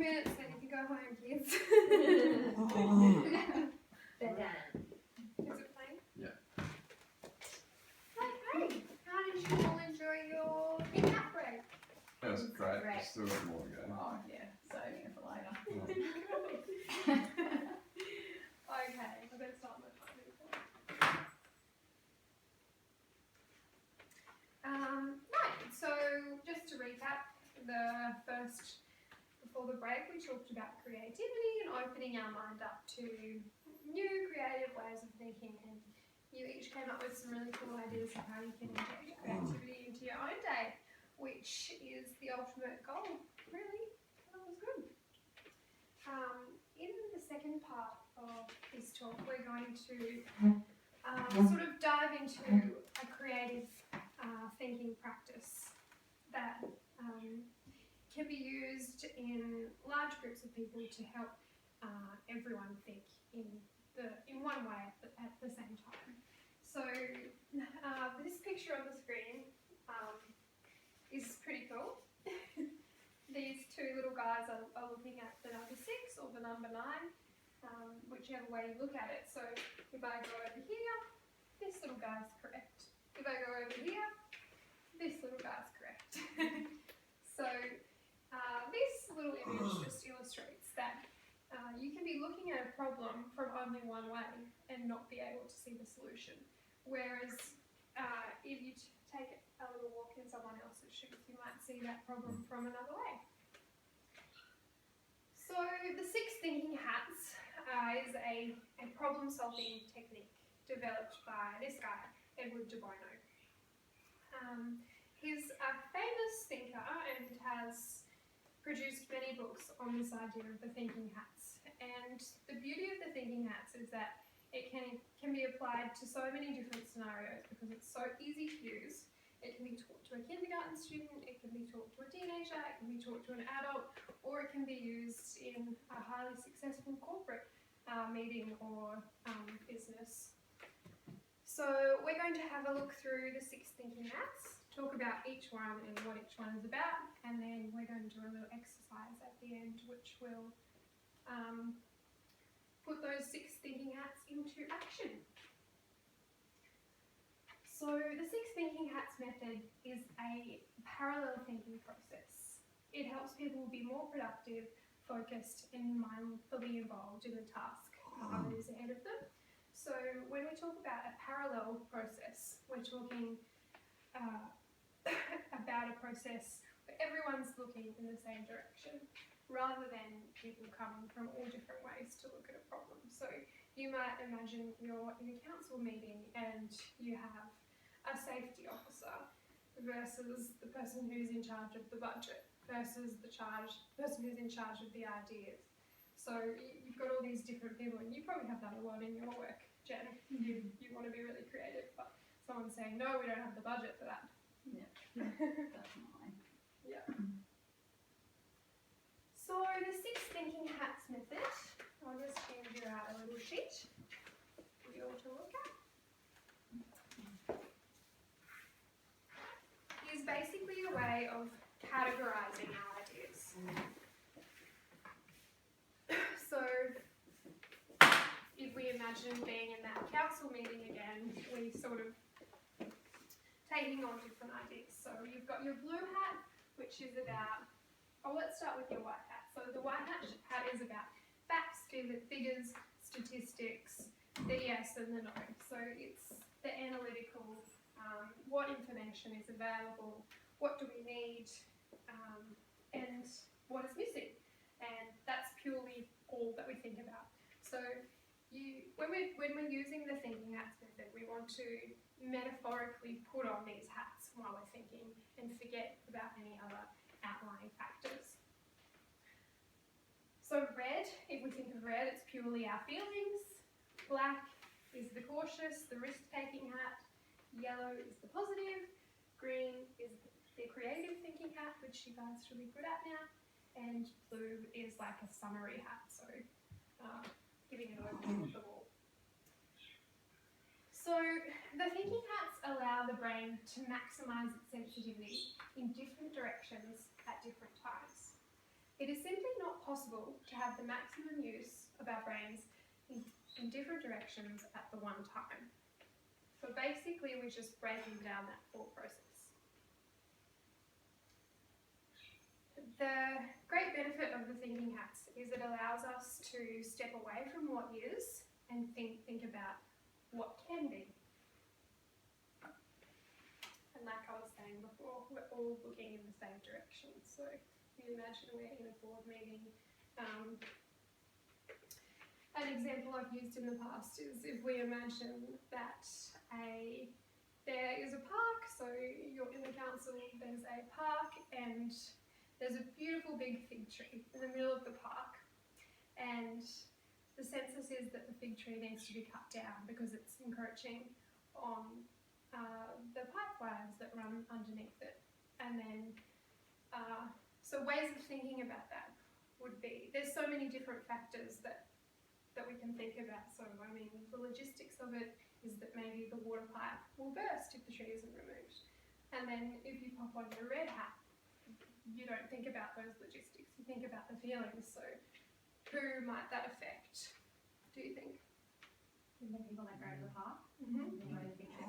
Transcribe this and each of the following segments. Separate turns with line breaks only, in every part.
minutes, then you can go home, kids.
They're done.
Is it playing?
Yeah.
Okay. How did you all enjoy your nap break?
That was great.
Great.
Still got more to go.
Oh yeah, saving it for later.
Okay, I better start my time. Right, so just to recap, before the break, we talked about creativity and opening our mind up to new creative ways of thinking, and you each came up with some really cool ideas of how you can inject creativity into your own day, which is the ultimate goal, really. That was good. In the second part of this talk, we're going to sort of dive into a creative thinking practice that can be used in large groups of people to help everyone think in one way at the same time. So this picture on the screen is pretty cool. These two little guys are looking at the number 6 or the number 9, whichever way you look at it. So if I go over here, this little guy's correct. If I go over here, this little guy's correct. So this little image just illustrates that you can be looking at a problem from only one way and not be able to see the solution. Whereas if you take a little walk in someone else's shoes, you might see that problem from another way. So the 6 thinking hats is a problem-solving technique developed by this guy, Edward de Bono. He's a famous thinker and has produced many books on this idea of the thinking hats. And the beauty of the thinking hats is that it can be applied to so many different scenarios because it's so easy to use. It can be taught to a kindergarten student, it can be taught to a teenager, it can be taught to an adult, or it can be used in a highly successful corporate meeting or business. So we're going to have a look through the 6 thinking hats, talk about each one and what each one is about, and then we're going to do a little exercise at the end which will put those 6 thinking hats into action. So the 6 thinking hats method is a parallel thinking process. It helps people be more productive, focused, and mindfully involved in the task that is ahead of them. So when we talk about a parallel process, we're talking about a process where everyone's looking in the same direction, rather than people coming from all different ways to look at a problem. So you might imagine you're in a council meeting and you have a safety officer versus the person who's in charge of the budget versus the person who's in charge of the ideas. So you've got all these different people, and you probably have that a lot in your work, Jen. You want to be really creative, but someone's saying, no, we don't have the budget for that.
Yeah, definitely.
Yeah. So the 6 thinking hats method, I'll just hand you out a little sheet for you all to look at. Is basically a way of categorizing our ideas. So if we imagine being in that council meeting again, we sort of taking on different ideas. So you've got your blue hat, which is about, let's start with your white hat. So the white hat is about facts, figures, statistics, the yes and the no. So it's the analytical, what information is available, what do we need, and what is missing. And that's purely all that we think about. So when we're using the thinking hats method, we want to metaphorically put on these hats while we're thinking and forget about any other outlying factors. So red, if we think of red, it's purely our feelings. Black is the cautious, the risk-taking hat. Yellow is the positive. Green is the creative thinking hat, which you guys should be good at now. And blue is like a summary hat, so giving an overview of the all. So the thinking hats allow the brain to maximise its sensitivity in different directions at different times. It is simply not possible to have the maximum use of our brains in different directions at the one time. So basically we're just breaking down that thought process. The great benefit of the thinking hats is it allows us to step away from what is and think about what can be. And like I was saying before, we're all looking in the same direction. So you imagine we're in a board meeting. An example I've used in the past is if we imagine that there is a park, so you're in the council, there's a park and there's a beautiful big fig tree in the middle of the park, and the census is that the fig tree needs to be cut down because it's encroaching on the pipelines that run underneath it. And then, so ways of thinking about that would be, there's so many different factors that we can think about. So, I mean, the logistics of it is that maybe the water pipe will burst if the tree isn't removed. And then if you pop on your red hat, you don't think about those logistics, you think about the feelings. So who might that affect, do you think?
And then people that go to the park,
Mm-hmm.
they go to the picture.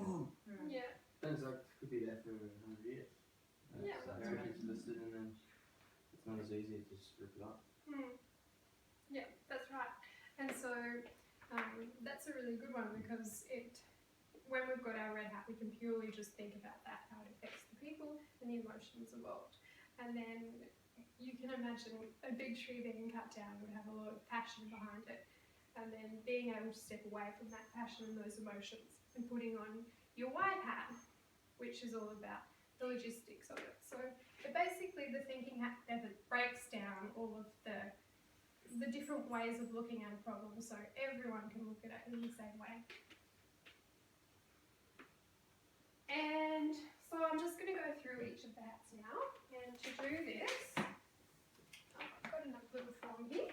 Yeah.
Things like could be there for 100 years.
Yeah,
So
that's
heritage is listed and then it's not as easy to just rip it up.
Yeah, that's right. And so that's a really good one because when we've got our red hat, we can purely just think about that, how it affects the people and the emotions involved. And then you can imagine a big tree being cut down would have a lot of passion behind it. And then being able to step away from that passion and those emotions and putting on your white hat, which is all about the logistics of it. So basically the thinking hat breaks down all of the different ways of looking at a problem so everyone can look at it in the same way. And so I'm just going to go through each of the hats now, and to do this, I've got another little form here,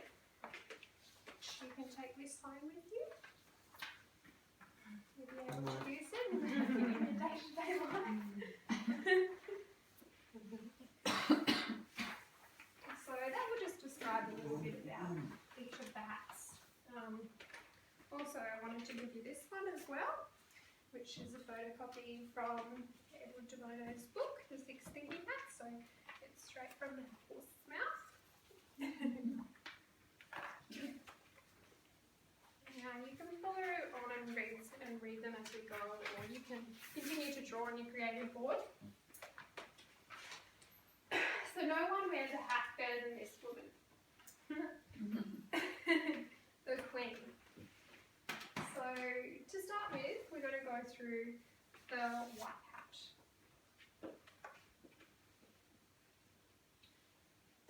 which you can take this home with you. You'll be able to use it in your day-to-day life. So that will just describe a little bit about each of the hats. Also, I wanted to give you this one as well, which is a photocopy from Edward de Bono's book, The Six Thinking Hats, so it's straight from the horse's mouth. Now you can follow on and read them as we go, or you can continue to draw on your creative board. So no one wears a hat better than this woman, the Queen. So to start with, we're going to go through the white hat.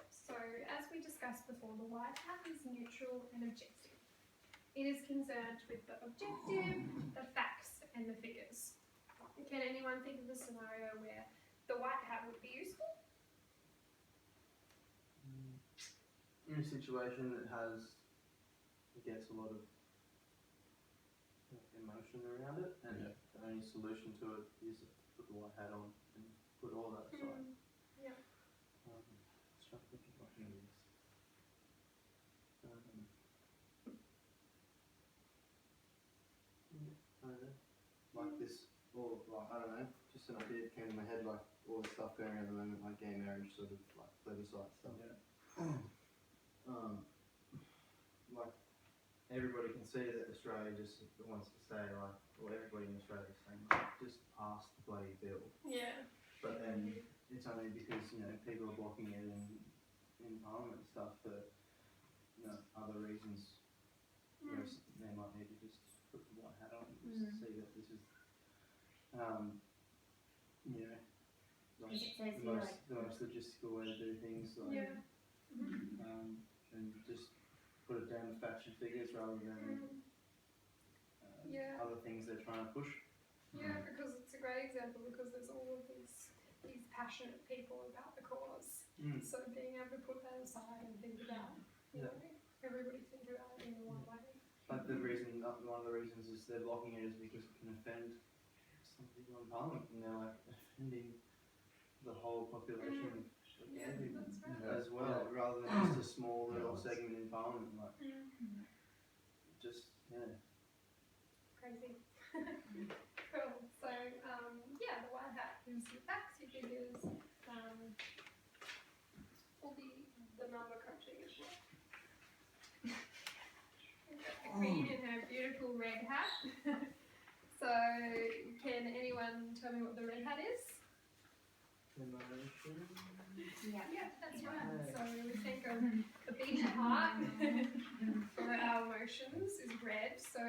So as we discussed before, the white hat is neutral and objective. It is concerned with the objective, the facts and the figures. Can anyone think of a scenario where the white hat would be useful?
In a situation that has, I guess, a lot of emotion around it, and
Yeah.
the only solution to it is to put the white hat on and put all that aside.
Yeah.
Let's try to think of what it is. I don't know. Like this, or like, I don't know, just an idea came to my head, like all the stuff going on at the moment, like gay marriage, sort of like plebiscite stuff.
Yeah.
Like everybody can see that Australia just wants to say like, or everybody in Australia is saying like, just pass the bloody bill.
Yeah.
But then it's only because people are blocking it in Parliament and stuff for other reasons. Whereas they might need to just put the white hat on and just see that this is like the most logistical way to do things. Like,
Yeah.
and just put it down to facts and figures rather than other things they're trying to push.
Yeah, because it's a great example because there's all of these passionate people about the cause. So being able to put that aside and think about, everybody think about it in one way.
But one of the reasons is they're blocking it is because it can offend some people in Parliament, and they're like offending the whole population of
Yeah,
Canberra
that's right.
as well, rather than just a small little segment in Parliament, like just
Crazy. Cool. So, yeah, the white hat gives you facts, your figures, all the number crunching as well. We've got the Queen in her beautiful red hat. So, can anyone tell me what the red hat is?
emotion.
Yeah.
Yeah, that's right. So we think of the beating heart for our emotions is red. So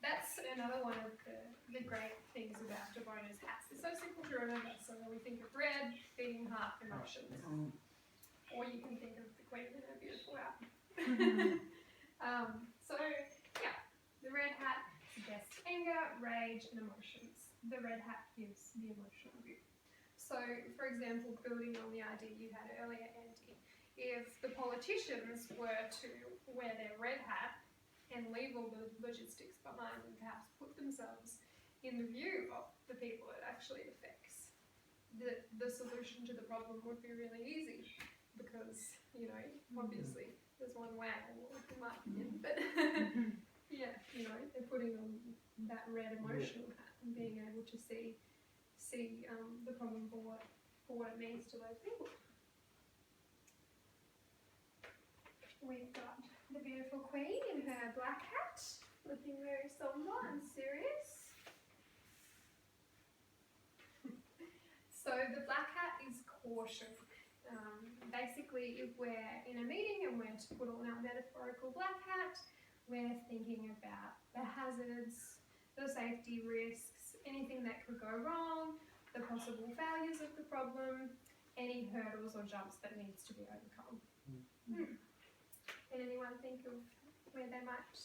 that's another one of the great things about Debona's hats. It's so simple to remember. So we think of red, beating heart, emotions. Or you can think of the Queen in her beautiful hat. So yeah, the red hat suggests anger, rage, and emotions. The red hat gives the emotional view. So, for example, building on the idea you had earlier, Andy, if the politicians were to wear their red hat and leave all the logistics behind and perhaps put themselves in the view of the people it actually affects, the solution to the problem would be really easy because, obviously there's one way, in my opinion, but yeah, they're putting on that red emotional hat and being able to see the problem for what it means to those people. We've got the beautiful Queen in her black hat, looking very somber and serious. So the black hat is caution. Basically, if we're in a meeting and we're to put on our metaphorical black hat, we're thinking about the hazards, the safety risks, anything that could go wrong, the possible failures of the problem, any hurdles or jumps that needs to be overcome. Can anyone think of where they might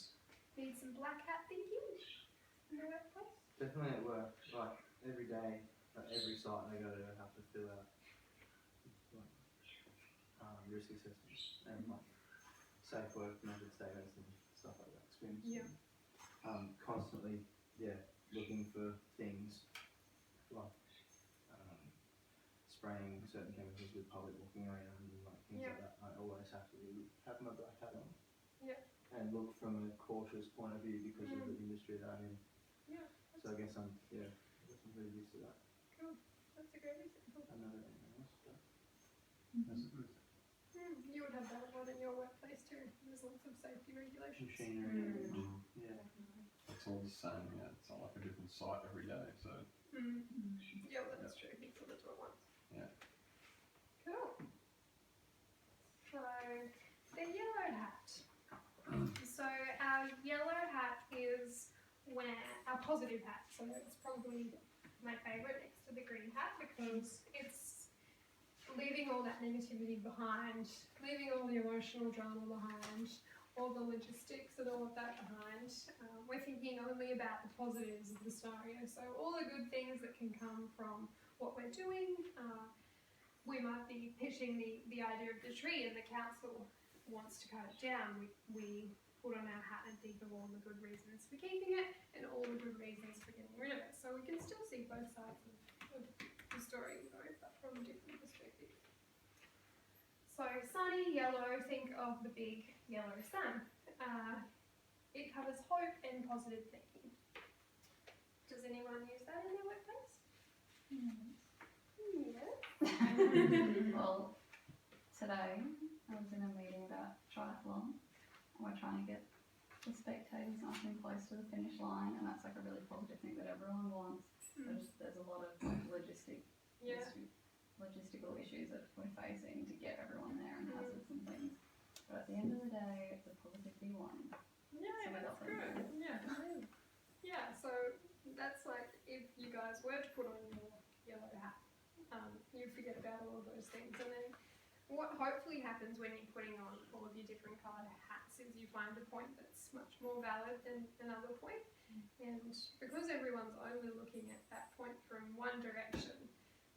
need some black hat thinking in the workplace?
Definitely at work, like every day, at every site I go to, I have to fill out risk assessments and safe work method statements and stuff like that. Sprints.
Yeah.
Constantly, looking for things like spraying certain chemicals with public walking around and things like that. I always have to have my black hat on.
Yeah.
And look from a cautious point of view because of the industry that I'm in.
Yeah.
So I guess I'm very used to that.
Cool. That's a great example.
I know that anyone else, but
That's good.
You would have that one in your workplace too. There's lots of safety regulations.
machinery. Yeah.
It's all the same, yeah. It's not like a different site every day, so.
Yeah, well, that's true. You fill it all at once.
Yeah.
Cool. So the yellow hat. So our yellow hat is our positive hat. So it's probably my favourite next to the green hat because it's leaving all that negativity behind, leaving all the emotional drama behind, all the logistics and all of that behind. We're thinking only about the positives of the scenario. So all the good things that can come from what we're doing. We might be pitching the idea of the tree and the council wants to cut it down. We put on our hat and think of all the good reasons for keeping it and all the good reasons for getting rid of it. So we can still see both sides of the story, but from different perspectives. So sunny, yellow, think of the big yellow sun. It covers hope and positive thinking. Does anyone use that in their workplace? Yes.
Well, today I was in a meeting about triathlon and we're trying to get the spectators nice and close to the finish line, and that's like a really positive thing that everyone wants. There's a lot of logistical issues that we're facing to get everyone there and hazards and things. But at the end of the day, it's a positivity one.
Yeah,
So
that's good. Yeah, so that's like if you guys were to put on your yellow hat, you forget about all of those things. And then what hopefully happens when you're putting on all of your different coloured hats is you find a point that's much more valid than another point. And because everyone's only looking at that point from one direction,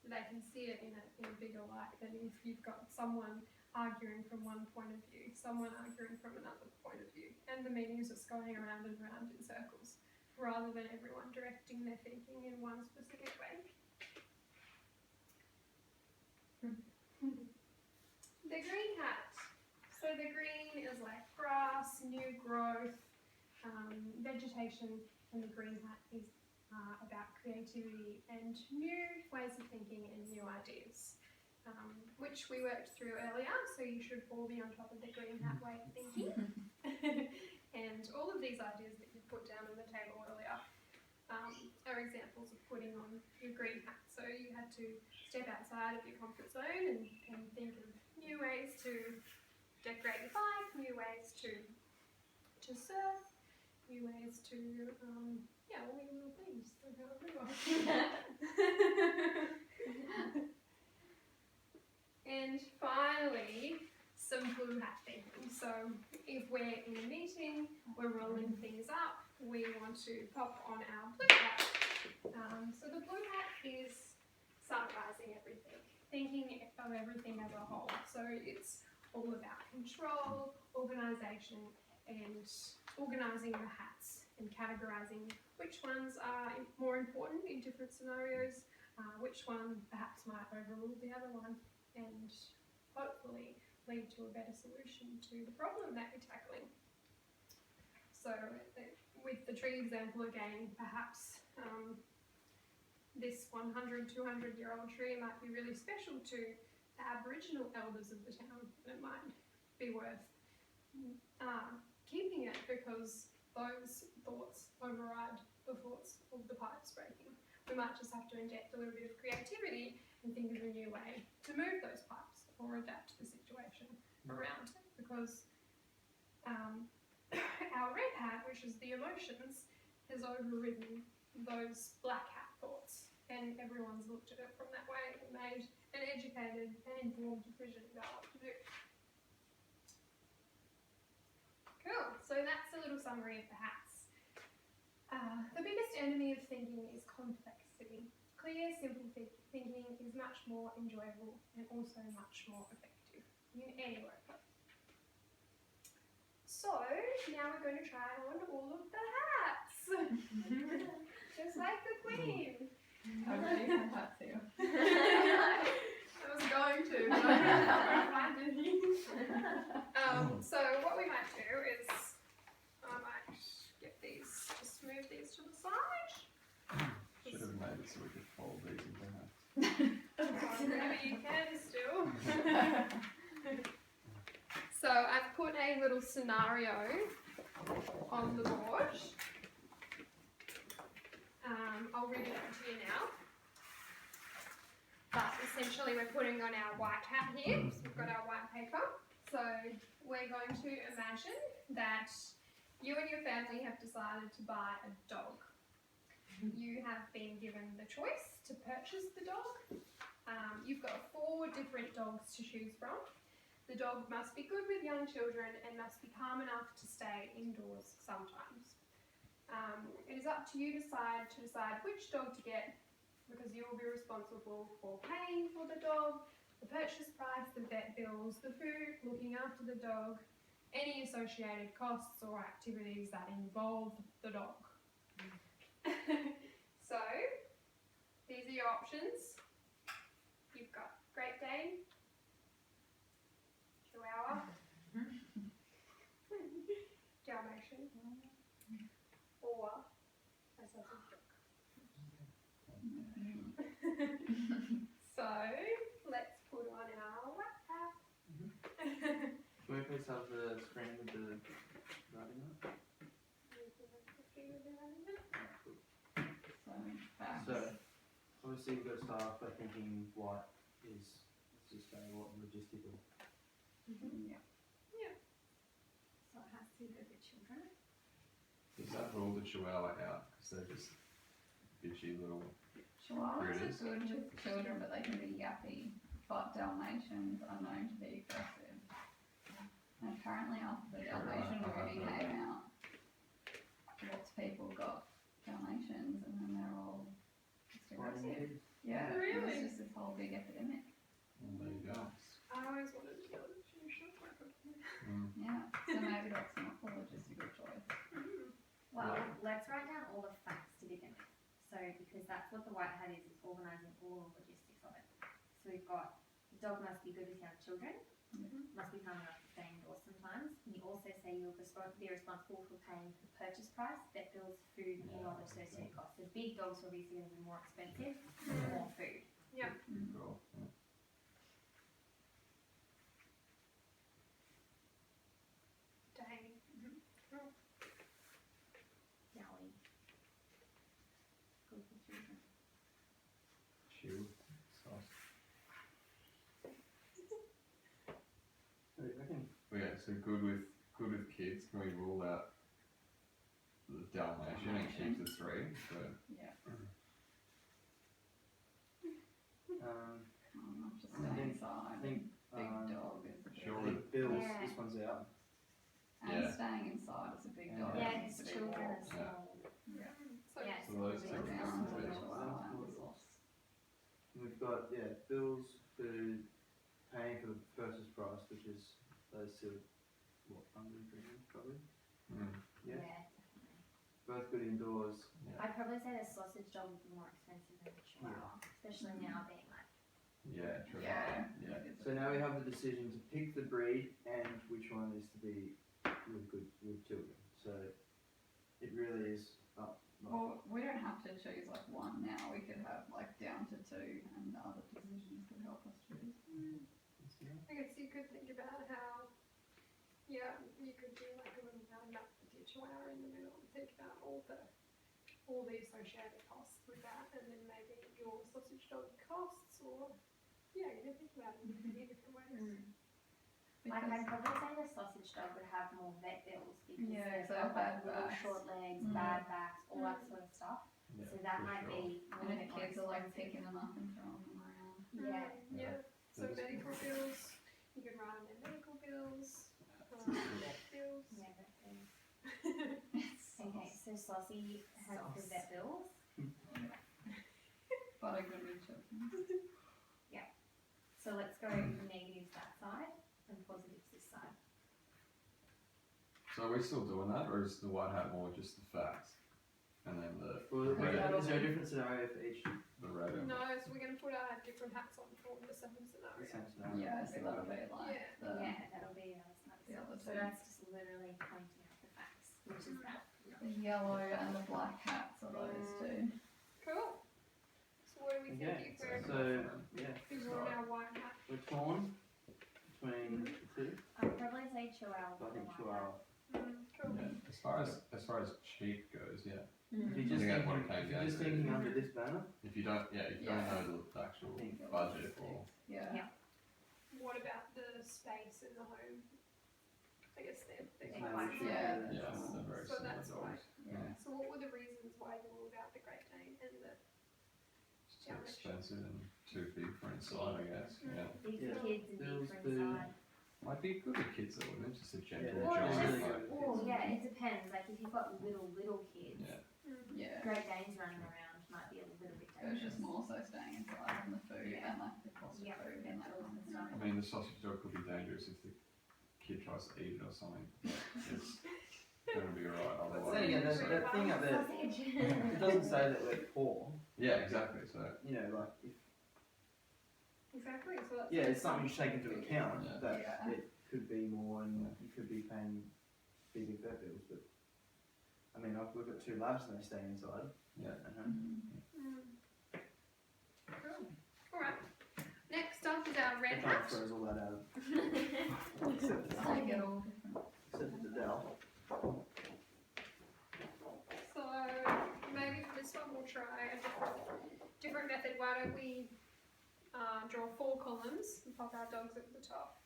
they can see it in a bigger light than if you've got someone arguing from one point of view, someone arguing from another point of view, and the meaning's just going around and around in circles, rather than everyone directing their thinking in one specific way. The green hat. So So the green is like grass, new growth, vegetation, and the green hat is about creativity and new ways of thinking and new ideas, which we worked through earlier, so you should all be on top of the green hat way of thinking. And all of these ideas that you put down on the table earlier are examples of putting on your green hat. So you had to step outside of your comfort zone and think of new ways to decorate your bike, new ways to surf, new ways to, all these little things. I can't remember. And finally, some blue hat thinking. So if we're in a meeting, we're rolling things up, we want to pop on our blue hat. So the blue hat is summarising everything, thinking of everything as a whole. So it's all about control, organisation, and organising the hats and categorising which ones are more important in different scenarios, which one perhaps might overrule the other one, and hopefully lead to a better solution to the problem that you're tackling. So with the tree example again, perhaps this 100, 200-year-old tree might be really special to the Aboriginal elders of the town, and it might be worth keeping it because those thoughts override the thoughts of the pipes breaking. We might just have to inject a little bit of creativity and think of a new way to move those pipes or adapt the situation around it, because our red hat, which is the emotions, has overridden those black hat thoughts, and everyone's looked at it from that way and made an educated and informed decision about what to do. Cool, so that's a little summary of the hats. The biggest enemy of thinking is complexity. Clear, simple thinking is much more enjoyable and also much more effective in any workplace. So, now we're going to try on all of the hats. Just like the Queen.
Okay, you have hats here.
I was going to, but I'm not going to find any. So what we might do is, I might get these, just move these to the side.
Should have made it so we could fold these into hats.
Maybe you can still. So I've put a little scenario on the board. I'll read it out to you now. But essentially we're putting on our white hat here, so we've got our white paper. So we're going to imagine that you and your family have decided to buy a dog. You have been given the choice to purchase the dog. You've got 4 different dogs to choose from. The dog must be good with young children and must be calm enough to stay indoors sometimes. It is up to you to decide which dog to get, because you will be responsible for paying for the dog, the purchase price, the vet bills, the food, looking after the dog, any associated costs or activities that involve the dog. So, these are your options. You've got Great Dane, Chihuahua, Dalmatian, or a sausage dog. So, let's put on our white hat.
Can we please have the screen with the writing on it? So, obviously you've got to start off by thinking what is, let's just say, what logistical.
Yeah.
So it has to be good with children.
Does that rule the Chihuahua out? Because they're just bitchy little.
Chihuahuas are
Critters.
good with children, but they can be yappy. But Dalmatians are known to be aggressive. And apparently after the Dalmatian movie came out, lots of people got Dalmatians and then they're all just aggressive. Yeah, it was
Really?
just this whole big epidemic.
Well, there you go.
I always wanted to go to the shop like a
Yeah, so maybe that's not a logistical choice.
Well,
Right.
let's write down all the facts to begin with. So, because that's what the white hat is, it's organising all the logistics of it. So we've got, the dog must be good with young children, must be calm enough to stay indoors say you'll be responsible for paying the purchase price, vet bills, food, and all the associated costs. The big dogs are obviously going to be more expensive, more food.
Cool. Yeah.
Dang. Cool.
Yowie. Good for children.
Shield. Sauce.
I reckon.
Yeah, so good with kids. Can we rule out the Dalmatian and keep the 3? So
Yeah. I'm just
I
staying
think-
inside.
I think
Big dog is a big
Sure.
I think Bills.
Yeah.
This one's out.
And
Yeah.
staying inside is a big
Yeah.
dog.
Yeah,
It
because
needs to be
children are
walked.
small.
Yeah.
So
Yeah,
So those
so
two
it'll be
Down to the
Yeah.
Chihuahua and the sauce.
We've got bills, food, paying for the purchase price, which is those two. What, under premium probably.
Yeah,
Yeah.
definitely.
Both good indoors.
I'd probably say the sausage dog would be more expensive than the chihuahua, especially now being like,
yeah, true.
Yeah.
Yeah.
So now we have the decision to pick the breed and which one is to be with children. So it really is up.
Well, we don't have to choose like one now. We could have like down to 2, and the other decisions could help us choose.
I guess you could think about how, you could do like a little roundup with your chihuahua in the middle and think about all the associated costs with that, and then maybe your sausage dog costs, or you can think about it in many different ways.
like
Because,
I'd probably say the sausage dog would have more vet bills because
Yeah,
they've
'cause they have
got like
bad
little
backs.
short legs,
Mm.
bad backs, all that sort of stuff.
Yeah,
So that
for
might
sure.
be a
and
little
then
bit
the
more
kids are like
expensive.
picking them up and throwing them around.
Yeah.
Yeah. So
That is
medical
cool.
bills, you can write on their medical bills, vet bills.
Yeah, vet bills. Okay, so Saucy has the
Sauce.
vet bills.
But I could be children.
So let's go negatives that side and positives this side.
So are we still doing that, or is the white hat more just the facts, and then the
Well,
red,
is there a different scenario for each?
the red? and-
No, so we're going to put our different hats on for the same
The
scenario.
same scenario.
Yeah, so that'll be like
Yeah.
the
Yeah, that'll be the other side.
the other
So
two.
that's just literally pointing out the facts, which is that.
The yellow and the black hats are those two.
Cool. So what do we think
Okay.
if we're
So
on our white hat?
we're torn between the two.
I'd probably say chihuahua.
I
for the
think
white
Chihuahua.
Cool.
Yeah. As far as cheap goes, yeah.
hat.
If
Mm.
you're
I
just
think that's what
thinking,
it came
if you're
down
just
to.
thinking under this banner,
If you don't know the actual
I think-
budget or
Yeah.
Yeah.
What about the space in the home? I guess they're
They're
quite
quite
similar.
Yeah.
yeah, they're very
So
similar
that's why.
dogs.
Yeah.
So what were the reasons why you ruled out the Great Dane and the
It's too expensive and too big for inside, I guess.
Mm.
Yeah.
Big
Yeah.
for kids and
Bills,
big for
food.
inside.
Might be good with kids though, wouldn't it? Just a gentle
Yeah,
Or
John
giant,
really
like,
good.
Oh yeah, it depends. Like if you've got little kids,
yeah.
Yeah.
Great Danes running around might be a little bit
It was
dangerous.
just more so staying inside and the food
Yeah.
and like the cost of
Yeah,
food
vet
and that
bills
kind
and
of
stuff.
stuff.
I mean, the sausage dog could be dangerous if the kid tries to eat it or something. It's gonna be alright
but then
otherwise.
again, that thing up there,
Sausage.
it doesn't say that we're poor.
Yeah, exactly. So
Like if
Exactly. So that's
it's something you take into account
Yeah.
that
Yeah.
it could be more and you could be paying bigger vet bills. But I mean, we've got 2 labs and they stay inside.
yeah.
At home.
Cool. All right. Next up is our red
It kind of
hat.
throws all that out. Except
It's like it all different.
for the Dell.
So maybe for this one we'll try a different method. Why don't we draw 4 columns and pop our dogs at the top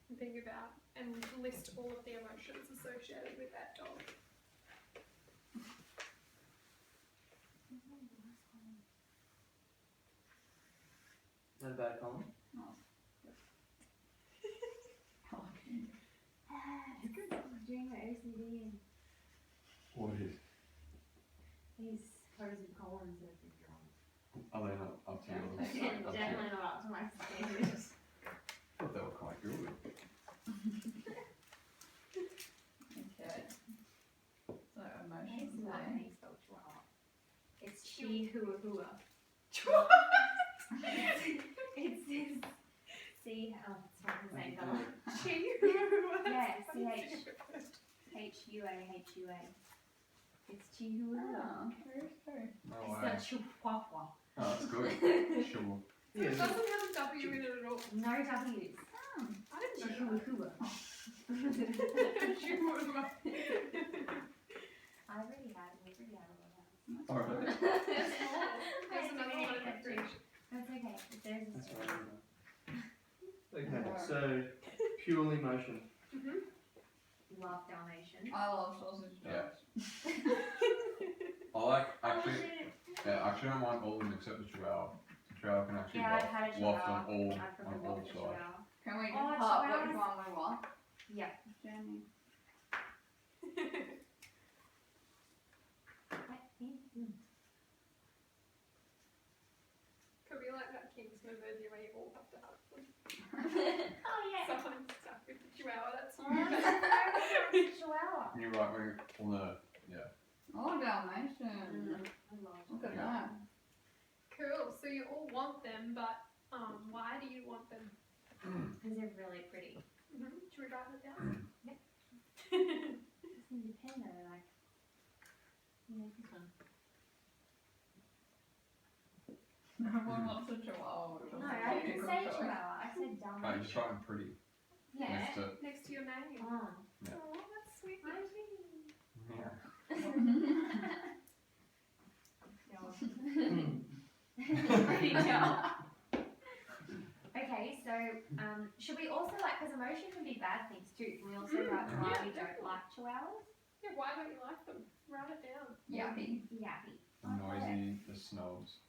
and think about and list all of the emotions associated with that dog.
Is that a bad column?
Oh, good. I like it.
I'm doing my OCD and
What is?
these pros and cons have been drawn.
Are they not up to yours?
Again,
Up to
definitely not up to my standards.
I thought they were quite good.
Okay. So
It's
emotions
not how
there.
you spell chihuahua. It's chi hua hua. It says C. Oh, it's not the same color. Yeah, CH. Chihuahua. It's Chihuahua.
Oh, very true.
No
It's
way.
not Chihuahua.
Oh, that's good. Sure.
So it doesn't have a W in it at all.
No W's.
I didn't know
Chihuahua.
that. Chihuahua.
I already had it. We already had all of that.
Oh, really?
There's more. There's another one in the fridge.
That's okay. There's a
That's
story.
right. Okay, so purely motion.
Love Dalmatian.
I love sausage
Yeah.
dogs.
I like
Oh,
actually.
shit.
Yeah, actually, I don't mind all of them except the Chihuahua. The Chihuahua can actually
Yeah, I've had a
waft
Chihuahua.
on all
I prefer
on all
Wolf to
sides.
Chihuahua.
Can we
Oh,
part which
chihuahuas.
one we want?
Yeah.
Jenny.
Could be like that Kingsman movie where you all have to hug them.
Oh yeah.
Someone's stuck with the Chihuahua. That's
Oh,
you.
that's Chihuahua.
You're right, we're on the
Oh, Dalmatian.
I love
Look at
Yeah.
that.
Cool. So you all want them, but why do you want them?
because they're really pretty.
Should we write it down?
It's independent, like. This one.
No one wants a chihuahua. Which was
No,
a
I didn't
logical
say
choice.
Chihuahua. I said
oh,
Dalmatian.
you're just writing pretty
Yeah.
next to
Next to your name.
Oh.
Yeah.
Oh, that's sweet.
I'm pretty.
yeah.
Pretty job. Okay, so should we also like, because emotion can be bad things too. Can we also write why
Yeah,
we don't
definitely.
like chihuahuas?
Yeah, why don't you like them? Write it down.
Yappy.
Yappy.
Noisy, the snobs.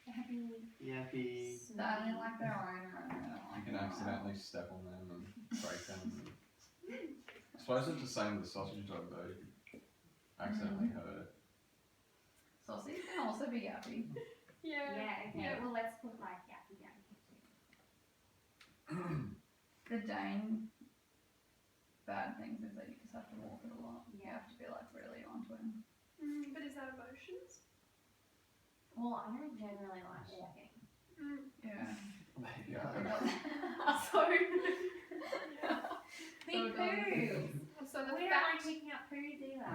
Yappy.
Yappy.
They don't like their owner and they don't
You
like
can
their
accidentally step on them and break them. I suppose it's the same with the sausage dog though. You could accidentally hurt it.
Sausage can also be yappy.
Yeah.
Yeah, okay.
Yeah.
Well, let's put like yappy down here too.
The Dane bad things is that you just have to walk it a lot. You
Yeah.
have to be like really onto him.
But is that emotions?
Well, I don't generally like walking.
Yeah.
There you
Yeah.
go.
So,
Me
So
poo.
so the
We don't like
fact.
picking up poos either.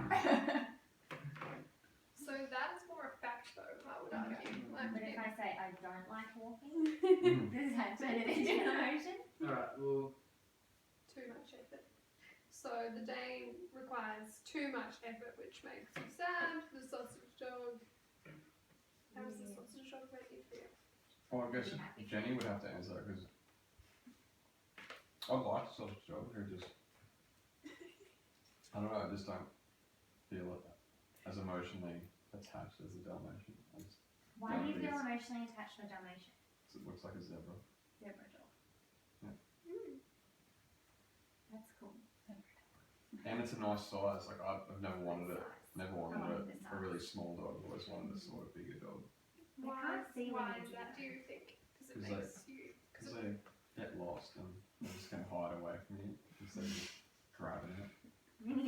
So that's more a fact, though. I would argue. Like,
But if I say I don't like walking,
Mm.
does that turn it into an emotion?
Alright, well,
too much effort. So the Dane requires too much effort, which makes you sad. The sausage dog. How does the sausage dog make you feel?
Well, I guess Jenny would have to answer that because I'd like the sausage dog who just I don't know, I just don't feel it as emotionally attached as a Dalmatian.
Why do you
Yeah,
feel
I
emotionally attached to a Dalmatian?
It looks like a zebra.
Zebra dog. That's cool.
And it's a nice size. Like I've never wanted it.
Size.
Never
I
wanted
like
a
the size.
really small dog. I've always wanted a sort of bigger dog.
I can't see
Why
them
is
do
that?
that.
Do you think? Because it
'Cause
makes you.
Because they get lost and they just can hide away from you instead of just grabbing it,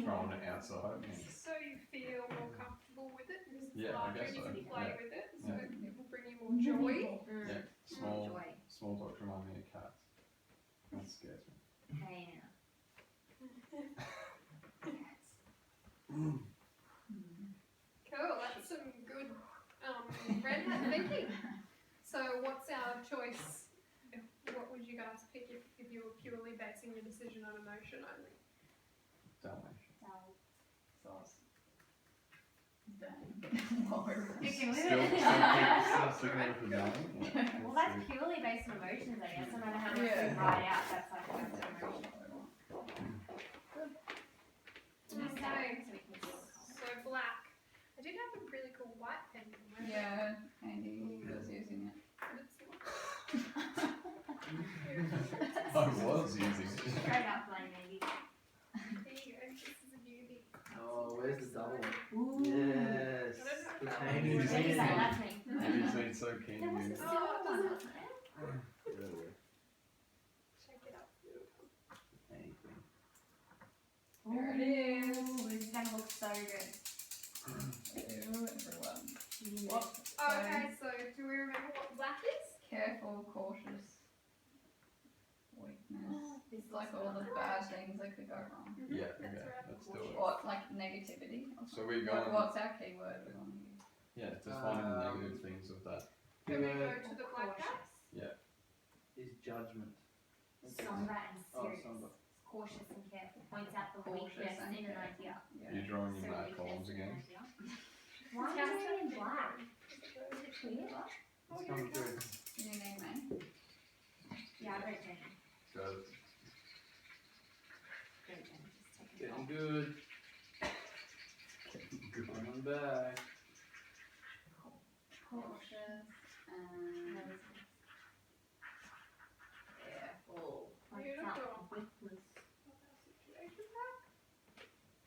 throwing it outside. And
So you feel more comfortable with it because it's
Yeah, I
larger
guess
and you
so.
can play
Yeah.
with it, so
Yeah.
it will bring you more joy.
yeah, small
Joy.
small dogs remind me of cats. That scares me.
Hey, now. Cats.
Cool, that's some good red hat thinking. So what's our choice? What would you guys pick if you were purely basing your decision on emotion only?
Dalmatian.
Sauce. Dane. Whoa.
Sticking with
Still
it.
sticking with the Dalmatian. Yeah,
Well,
let's
that's
see.
purely based on emotions, I guess. No matter how much
Yeah.
we write out, that's like that's an emotion.
Okay,
So we can feel calm.
so black. I did have a really cool white pen.
Yeah, Andy was using it.
But it's not.
I was using it.
Straight up blame maybe.
There you go, this is a newbie.
oh, where's the double one?
Ooh.
Yes.
I don't know
The
if that
pain
was-
is
Maybe
in.
say that's me.
You've been so keen
There
to
was a
use it.
silver
Oh,
one,
does
wasn't there?
Really?
Check it out.
Pain thing.
There it is.
Ooh, this is gonna look so good.
Ew, everyone.
What?
Oh, okay, so do we remember what black is?
Careful, cautious, weakness. It's like all the bad things that could go wrong.
Yeah,
That's
okay,
right.
let's do it.
Or
So we go.
What's our keyword we want to use?
Yeah, just finding the negative things of that.
Can we go
Keyword
to the black house?
is judgment.
Somber and
Oh,
serious.
somber.
Cautious and careful. Points out the
Cautious
weakness
and
in an
careful.
idea.
Yeah.
You're drawing
So
your black
weakness
columns
in an
again.
idea. Why are you doing in black? Is it clear?
Oh,
It's
here
coming
it goes.
through.
You need me?
Yeah, I wrote Jenny.
Go.
Go, Jenny. Just take it
Getting
off.
good.
Good.
Coming back.
Cautious and careful.
Points
Beautiful.
out the weakness.
Situation pack.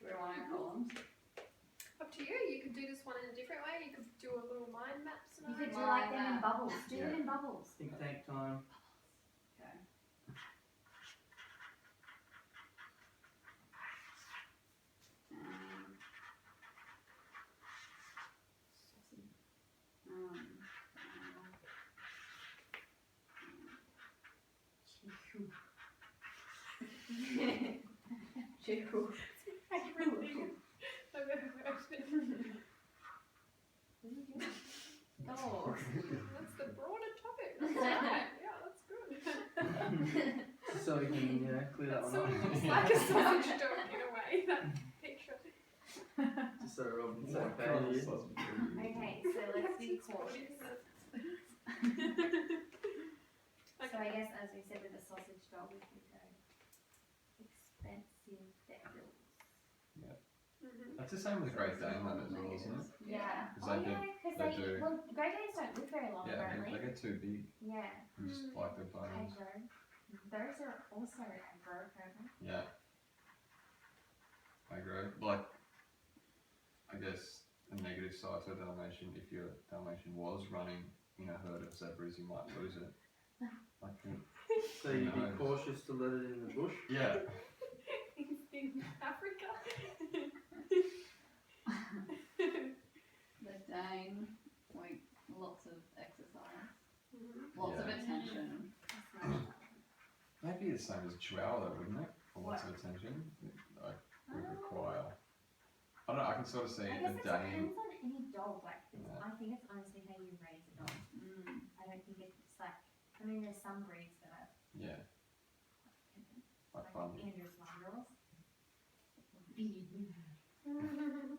Do we want our columns?
Up to you. You could do this one in a different way. You could do a little mind map
You
scenario.
could do
Like
like them in
that.
bubbles. Do them
Yeah.
in bubbles.
Think tank time.
Okay.
Chew.
I've ever heard.
Dogs.
That's the broader topic. That's right. Yeah, that's good.
So we can, clear that
That
one
sort of
up.
looks like a sausage dog in a way, that picture.
Just so we're on the same
What kind of
page.
sausage are you?
Okay, so let's be cautious. So I guess, as we said with the sausage dog, we could go expensive debt bills.
Mhm.
That's the same with Great Dane though as well, isn't it?
Yeah.
Because
Oh
they
yeah, because
they do.
well, Great Danes don't live very long
Yeah,
apparently.
they get too big.
Yeah.
Just like their bones.
Aggro. Those are also aggro, apparently.
Yeah. I agree. Like, I guess a negative side to a Dalmatian, if your Dalmatian was running in a herd of zebras, you might lose it. Like,
So you'd be
Nice.
cautious to let it in the bush.
yeah.
In Africa.
The Dane, like lots of exercise,
Mhm.
lots of
Yeah.
attention.
That'd be the same as a Chihuahua though, wouldn't it? For lots
What?
of attention. Like, would require. I don't know, I can sort of see
I
a
guess it
Dane.
depends on any dog. Like,
Yeah.
I think it's honestly how you raise a dog.
Mm.
I don't think it's like. I mean, there's some breeds that are
Yeah, like
like
fun.
Andrews Mongrels.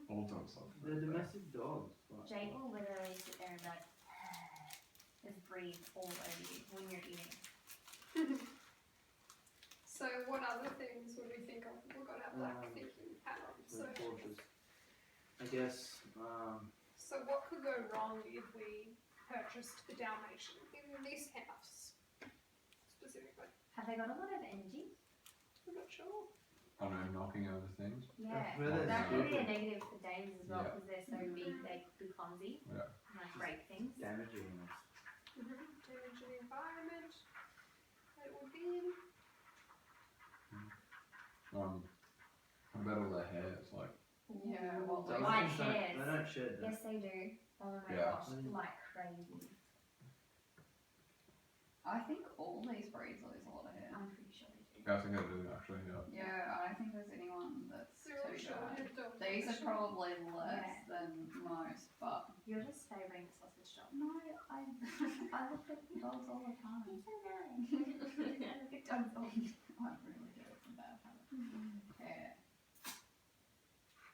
All dogs like
They're domestic dogs. Like,
Jake will literally sit there and be like, just breathe all over you when you're eating.
So what other things would we think of? We've got our black thinking hat on.
so
So,
cautious. I guess,
so what could go wrong if we purchased a Dalmatian in this house specifically?
Have they got a lot of energy?
I'm not sure.
I don't know, knocking over things.
Yeah.
where they're
That could be a
stupid,
negative for Danes as well
Yeah.
because they're so big they could be clumsy.
Yeah.
And like break things.
damaging us.
Damage the environment. It would be.
What about all their hairs? Like,
Yeah, well,
Dalmatians
White
don't-
hairs.
They don't shed them.
Yes, they do. Oh my
Yeah.
gosh, like crazy.
I think all these breeds lose a lot of hair.
I'm pretty sure they do.
I think I do actually, yeah.
Yeah, I don't think there's anyone that's
They're all
too
short
dry.
haired dogs.
These are probably less
Yeah.
than most, but
You're just favouring the sausage dog.
no, I look at dogs all the time.
It's okay. I look at dogs all the time.
I really do. It's a bad habit. Hair.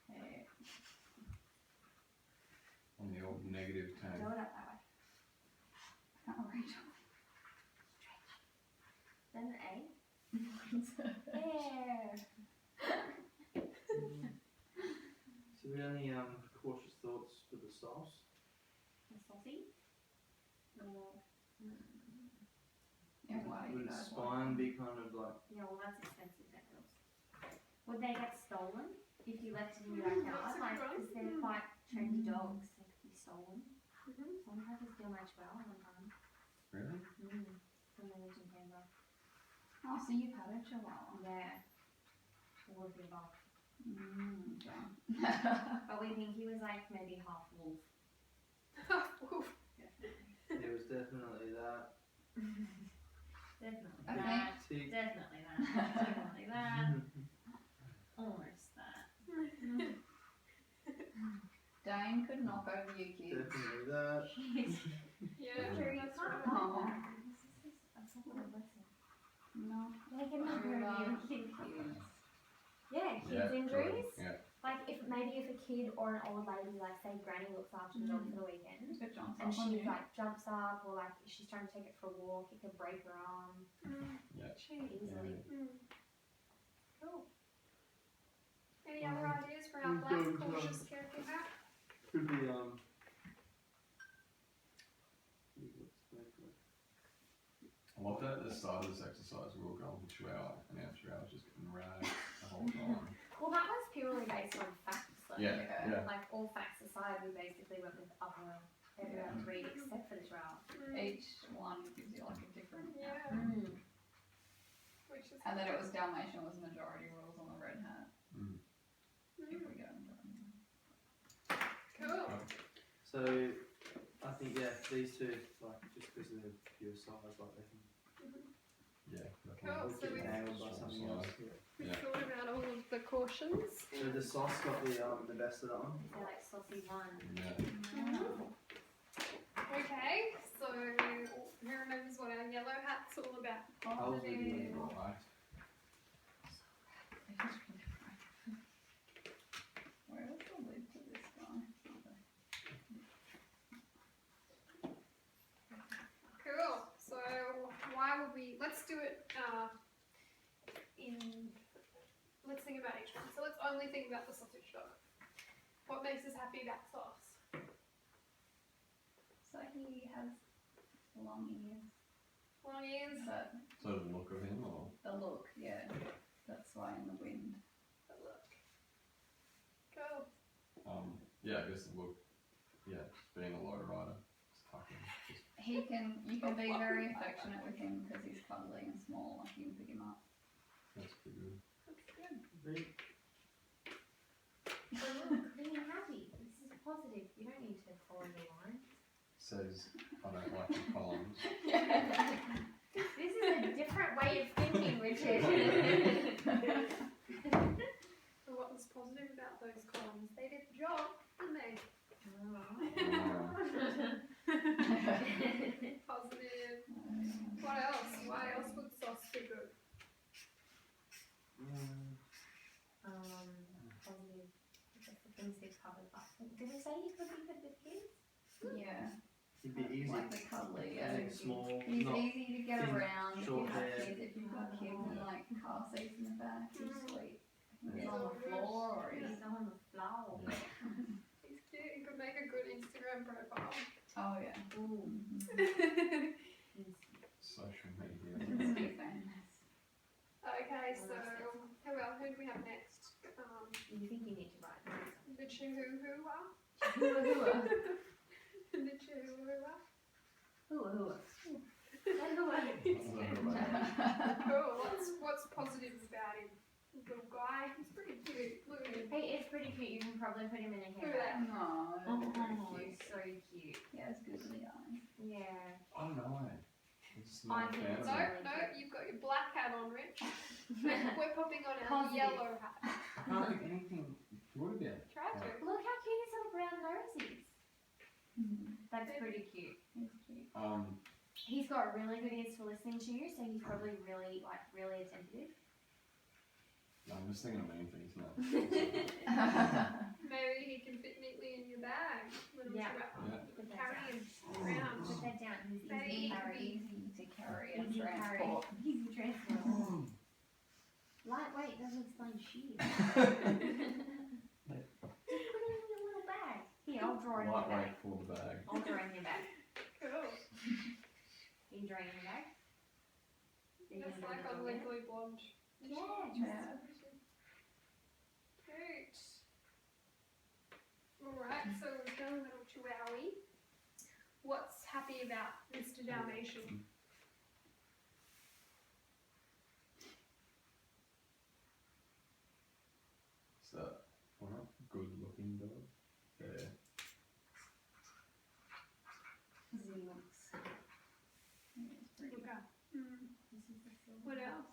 Hair.
On the old negative
Go
tag.
it up that way.
I can't reach
Then an A.
them.
There.
So we got any cautious thoughts for the sauce?
The saucy. Or,
Yeah, why do
Would
you
its
guys
spine
want
be kind of like
yeah, well, that's expensive, that bills. Would they get stolen if you left it in your backyard?
That's a
Like,
good one.
because they're quite trendy dogs, they could be stolen.
Mhm.
Someone tried to steal my chihuahua one time.
Really?
From the lived in Canberra.
Oh, so you've had a chihuahua?
Yeah. All of the above.
Yeah.
But we think he was like maybe half wolf.
Oof.
it was definitely that.
Definitely
I
that.
Tick.
Definitely that. Definitely that. Almost that.
knock over you kids.
Definitely that.
Yeah,
Andrew, you
that's
can't
right.
Oh.
like that. This is a proper lesson.
No.
They can knock over your kid. Yeah, kids
Yeah,
injuries.
true. Yeah.
Like if a kid or an old lady, like say granny looks after the dog for the weekend,
It jumps
and
up on
she
you.
like jumps up or like if she's trying to take it for a walk, it could break her arm easily.
Cool. Any other ideas for our black cautious careful hat?
Could be
I love that at the start of this exercise we were going for Chihuahua and our Chihuahua was just getting ragged the whole time.
Well, that was purely based on facts. Though.
Yeah.
Like all facts aside, we basically went with everyone's read except for the trial.
Each one gives you like a different
Yeah.
outcome.
Which is
And then it was Dalmatian was majority rules on the red hat.
Mm.
If we go and
cool.
So I think these two like just because of their pure size, like they can
Yeah.
Cool. So
get
we-
nailed by something else.
We
Yeah.
thought about all of the cautions.
So the sauce got the best of that one.
They're like saucy one.
Yeah.
Okay, so who remembers what our yellow hat's all about?
I was with you.
Right.
Where is the lid to this guy? Okay.
Cool. So why would we? Let's do it. Let's think about each one. So let's only think about the sausage dog. What makes us happy about sauce?
So he has long ears.
Long ears.
But
So the look of him or
the look, yeah. That's why in the wind.
The look. Cool.
yeah, I guess the look just being a low rider. Just tucking. Just
You can be very affectionate with him because he's cuddly and small, like you can pick him up.
that's pretty good.
That's good.
Very
So look, being happy. This is positive. You don't need to follow the lines.
Says I don't like the columns.
This is a different way of thinking, Richard.
So what was positive about those columns? They did the job, didn't they? Positive. What else? Why else would sauce be good?
Positive. That's the things they've covered. Did we say you could be good with kids?
Yeah.
He'd be easy.
Like the cuddly, yeah.
He's small.
He's
Not
easy to get
thin,
around if you
short
have
hair.
kids. If you've got kids and like car seats in the back, he's sweet. He's
Yeah.
on the floor or he's
He's on the floor.
Yeah.
He's cute. He could make a good Instagram profile.
oh yeah.
Ooh.
Social media.
He's famous.
Okay, so who else? Who do we have next?
You think you need to write this?
The Chihuahua.
Hooah.
The Chihuahua.
Hooah.
Cool. What's positive about him? Little guy. He's pretty cute. Look at him.
He is pretty cute. You can probably put him in a
Look at
hair.
that.
No,
Oh,
he's
he's so cute.
he has googly eyes.
Yeah.
I don't know. It's
I
not a
think
fan
it's
of
No,
it.
no, you've got your black hat on, Rich. We're popping on our
Positive.
yellow hat.
I can't think anything good about it.
Try to.
Look how cute his little brown nose is.
Mm-hmm.
That's pretty cute.
He's cute.
He's got really good ears for listening to you, so he's probably really attentive.
No, I'm just thinking of mean things now.
Maybe he can fit neatly in your bag. Little
Yeah.
Chihuahua.
Put that
Carry
down.
him around.
Put that down. He's
Very
easy to carry.
Easy to carry and
Easy to carry.
transport.
Easy transport. Lightweight doesn't explain shit. Just put it in your little bag. Here, I'll draw it in your bag.
Lightweight for the bag.
I'll draw it in your bag.
Cool.
You can draw it in your bag. Then you
Just
can
like
draw it
on
in your bag.
Legally Blonde.
Yeah.
Yeah.
Cute. Alright, so we've done little Chihuahua. What's happy about Mr. Dalmatian?
So, alright, good looking dog. Fair.
He looks. He's pretty.
Okay.
This is the silver.
What else?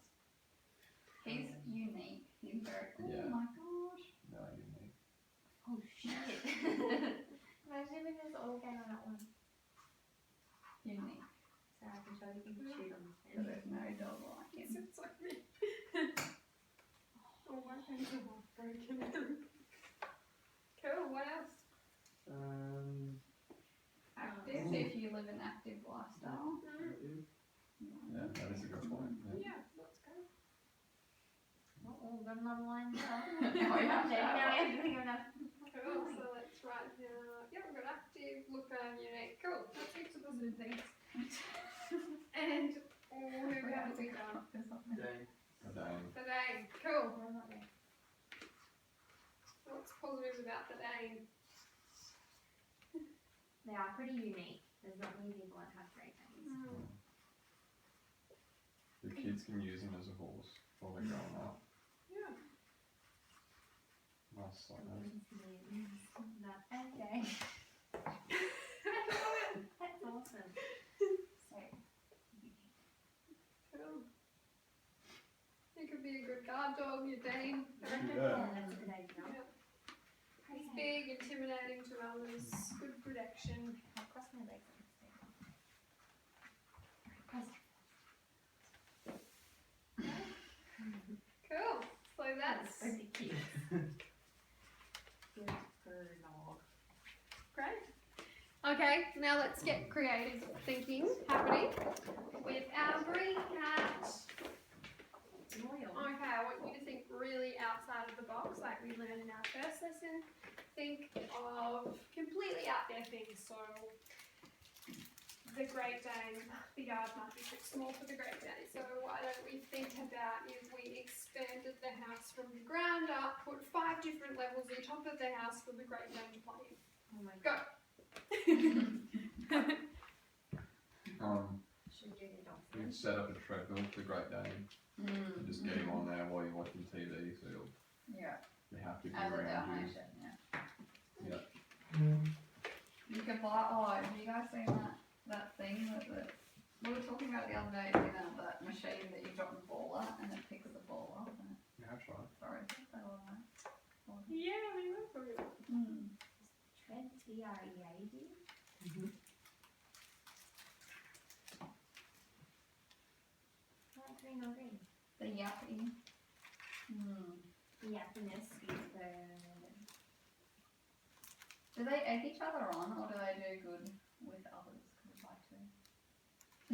He's unique. He's very. Oh
Yeah.
my gosh.
No, unique.
Oh shit. we can shoot on this
Because
pen.
there's no dog like him.
It's like me. Oh, my hands are half broken. Cool, what else?
Active, if you live an active lifestyle.
Yeah, that is a good point. Yeah.
Yeah, let's go.
Oh, got another line now.
Now we have to
Now
have
we have to think of another.
Cool, so let's write down, yeah, we've got active, look around, unique. Cool, that's heaps of positive things. And, who haven't we done?
Dang.
A day.
The day. Cool.
Where am I?
What's positive about the day?
They are pretty unique. There's not many people that have great names.
Your kids can use them as a horse while they're growing up.
Yeah.
Nice like that.
That okay. That's awesome. So
Cool. You could be a good guard dog, your Dane. I reckon.
Yeah.
that's a good idea.
Yeah. He's big, intimidating to others, good protection.
I'll cross my legs on this thing.
Cool. So that's
so cute. Good for dog.
great. Okay, now let's get creative thinking happening with our green cat.
Loyal.
Okay, I want you to think really outside of the box, like we learned in our first lesson. Think of completely out there things. So the Great Dane, the yard might be too small for the Great Dane. So why don't we think about if we expanded the house from the ground up, put 5 different levels on top of the house for the Great Dane to play in.
Oh my
Go.
god. Should we do the dog
You can
thing?
set up a treadmill for the Great Dane and just get him on there while you're watching TV, so
Yeah,
you have to be
as a
around you.
Dalmatian, yeah.
Yeah.
You can buy, have you guys seen that thing that we were talking about the other day, that machine that you drop the ball at and it picks the ball up and it,
Yeah, that's right.
sorry, that all right.
Yeah, we were talking about
Tread, T-R-E-A-D. Not green or green.
The yappy.
The happiness is the...
Do they egg each other on or do they do good with others? Because I like to.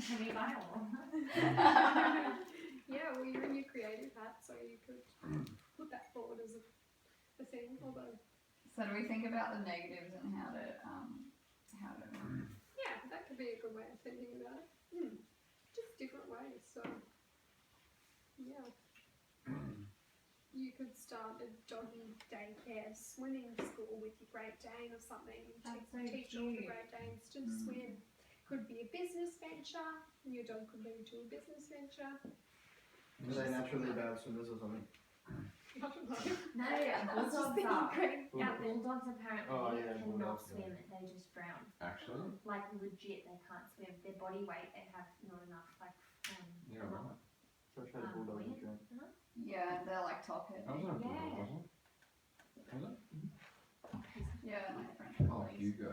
Can we buy all?
Yeah, well, you're in your creative hat, so you could put that forward as a thing. Although,
So do we think about the negatives and how to
yeah, that could be a good way of thinking about it. Just different ways. So, yeah, you could start a doggy daycare swimming school with your Great Dane or something.
That's so
Teach all the
cute.
Great Danes to swim. Could be a business venture. Your dog could lead to a business venture.
Are they naturally bad swimmers or something?
I don't know.
No,
I was just
bulldogs
thinking
are.
great.
Yeah, bulldogs apparently
Oh, yeah,
cannot
bulldogs,
swim, they just drown.
Actually?
Like legit, they can't swim. Their body weight, they have not enough, like,
Yeah, right.
So I tried a bulldog and drink.
Yeah, they're like top heavy.
That wasn't a bulldog,
Yeah.
was it? Was it?
Yeah, like French
Oh,
bullies.
Hugo.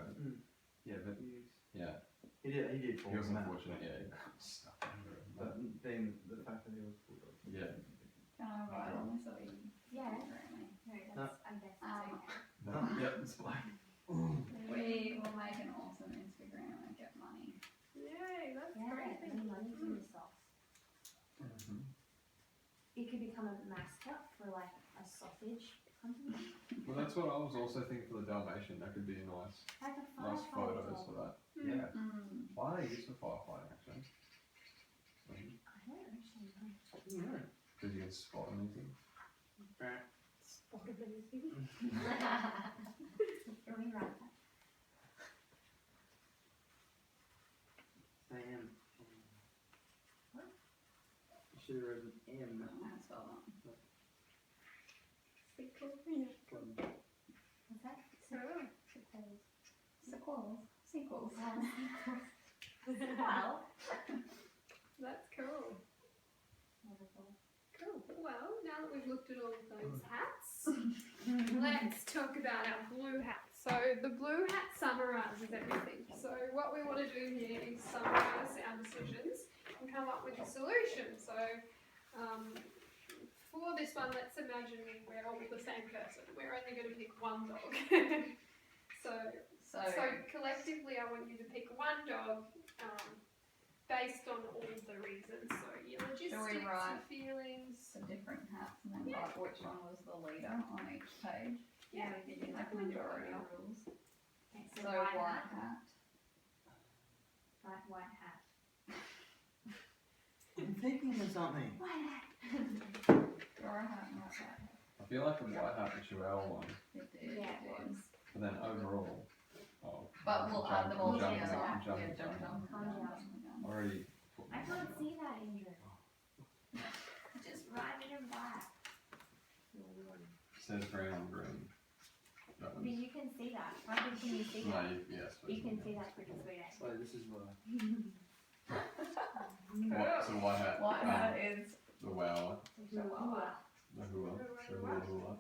Yeah, but
Yeah.
he did fall.
He was
from that.
unfortunate, yeah. He got stuck under it.
But then the fact that he was bulldog.
Yeah.
Can I write on this or you?
Yeah.
Apparently.
No, that's, I guess it's okay.
No, yep, it's black.
We will make an awesome Instagram and get money.
Yay, that's
Yeah,
great.
any money from the sauce. It could become a mascot for like a sausage company.
Well, that's what I was also thinking for the Dalmatian. That could be a nice
Like a
photos
firefighter.
for that.
Hmm.
Yeah. Why are they used for firefighting actually?
I don't actually know.
Yeah.
Because you can spot anything.
Spot of anything.
Can we write that?
Sam.
What?
You should have written
I
M.
don't know how to spell that.
Sickle. Yeah.
What's that?
Oh.
Suppose.
Sequels. Sequels.
Well.
That's cool.
Wonderful.
Cool. Well, now that we've looked at all of those hats, let's talk about our blue hat. So the blue hat summarises everything. So what we want to do here is summarise our decisions and come up with a solution. So for this one, let's imagine we're all the same person. We're only going to pick one dog. so collectively, I want you to pick one dog based on all the reasons. So your logistics, your
write
feelings.
the different hats and then like which one was the leader on each page?
Yeah,
we give you like
definitely
majority
do it.
rules.
Okay,
So
white
white
hat.
hat.
White hat.
I'm thinking of something.
White hat.
Draw a hat and white hat.
I feel like the white hat and Chihuahua one,
It did.
Yeah, it was.
but then overall,
But we'll add them all
jumping,
together.
jumping,
Yeah, jump.
already put
I
them
can't
on.
see that, Andrew. Just write it in black.
It says green on green. That
But
one's,
you can see that. How can you see
no,
that?
yes.
You can see that pretty sweet.
So this is why.
What, so white hat,
White hat is
the wow,
Chihuahua.
the hua, the hula.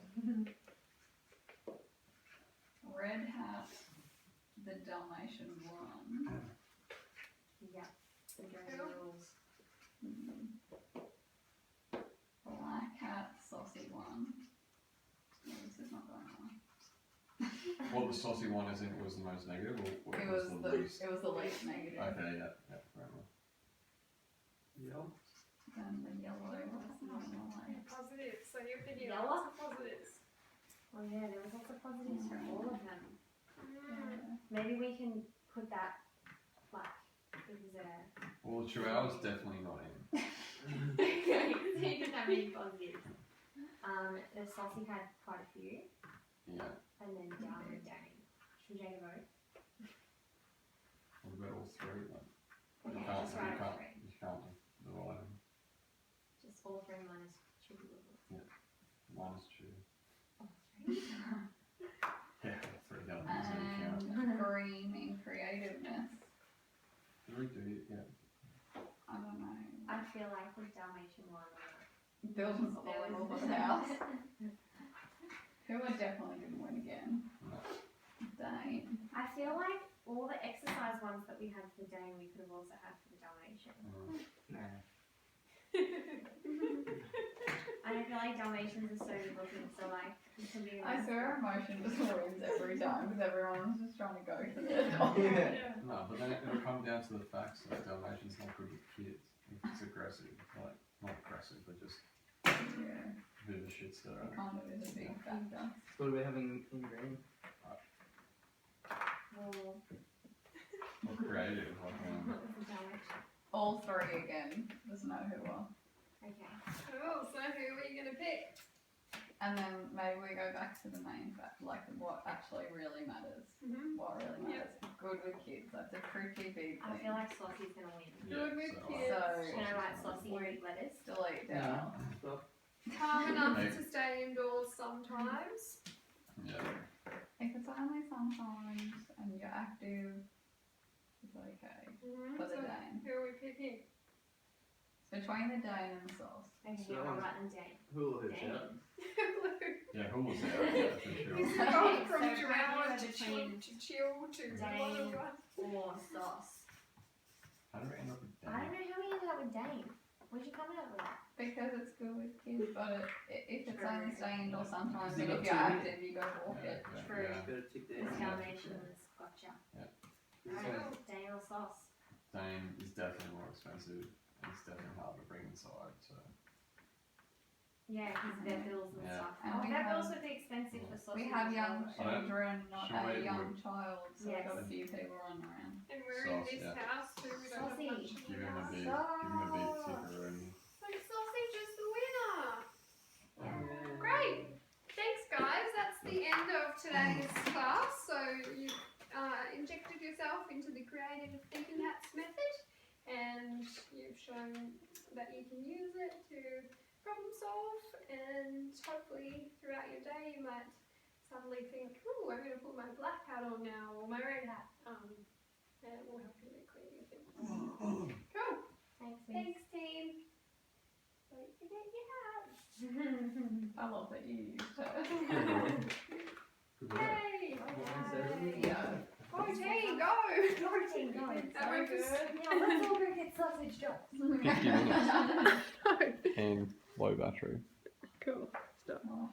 red hat, the Dalmatian one.
Yeah. The German rules.
Black hat, saucy one. No, this is not going on.
Well, the saucy one is it was the most negative, or
It
it
was
was
the
the least?
least negative.
Okay, yeah, fair enough.
Yeah.
And the yellow was not like.
Positive. So you're picking
Yellow?
lots of positives.
Oh yeah, there was lots of positives for all of them.
Mm.
Maybe we can put that black because
Well, the Chihuahua's definitely not in.
you didn't have any positives. The saucy had quite a few,
Yeah.
and then down and down. Should we take a vote?
What about all three then?
Okay,
You can't,
just write
you
all
can't,
three.
you can't divide them.
Just all three minus two.
Minus two.
All three.
Yeah, three elements in count.
And green in creativeness.
Did we do it? Yeah.
I don't know.
I feel like the Dalmatian one.
Building a horrible house. Who I definitely didn't win again.
No.
Dane.
I feel like all the exercise ones that we had for the day we could have also had for the Dalmatian.
Nah.
And I feel like Dalmatians are so good looking, so like it can be.
I swear emotion just wins every time because everyone's just trying to go for their dog.
Yeah.
No, but then it'll come down to the facts that Dalmatian's not good with kids. It's aggressive, like, not aggressive, but just
Yeah,
a bit of a shit stirrer.
it kind of is a big factor.
So what are we having in green?
Well,
Or creative, like,
what was the Dalmatian?
All three again. There's no who are.
Okay.
Cool. So who are you going to pick?
And then maybe we go back to the main fact, like what actually really matters.
Mm-hmm.
What really matters. Good with kids. That's a pretty big
I
thing.
feel like Saucy's gonna win.
Good with
so,
kids.
Can I write Saucy in big letters?
Delete down.
Stop.
Calm enough
Hey.
to stay indoors sometimes.
Yeah.
If it's only sometimes and you're active, it's okay.
Mm-hmm.
For the
So
Dane.
who are we picking?
Between the Dane and the sauce.
Okay,
So-
I'll write them down.
Hula hoops
Dang.
out.
Yeah, who was there? Yeah, for sure.
He's
Okay,
gone
so
from Chihuahua
Frankie
to chill
between
to chill to
Dane.
one.
Or Sauce.
How did we end up with
I don't
Dan?
know how we ended up with Dane. Where'd you come up with that?
Because it's good with kids, but if it's only staying indoors sometimes,
You
and
got
if you're
two
active, you go walk it.
True.
Yeah.
Gotta tick
This
that.
Dalmatian was gotcha. Alright, Dane or Sauce?
Dane is definitely more expensive, and it's definitely hard to bring inside, so.
Yeah, because vet bills and
Yeah.
stuff.
And
Oh,
we
vet
have-
bills would be expensive for Sauce.
We have young
I don't-
children, not
sure
a
it
young
would-
child, so
Yes.
we've got a few people running around.
And we're in
Sauce,
this
yeah.
house too. We don't have
Saucy.
much in
Give
the
him a
house.
big, ticker and
So sausage is the winner.
Yeah.
Great. Thanks, guys. That's the end of today's class. So you injected yourself into the creative thinking hats method, and you've shown that you can use it to problem solve, and hopefully throughout your day you might suddenly think, "Ooh, I'm going to put my black hat on now, or my red hat," and it will help you with creative thinking. Cool.
Thanks, Miss.
Thanks, team. Don't forget your hats.
I love that you used her.
Good work.
Yay!
What is that?
Yeah.
Go team, go!
Your team going.
That worked
Yeah, let's all go get some. sausage jolt.
50 minutes and low battery.
Cool. Stuff.
Well,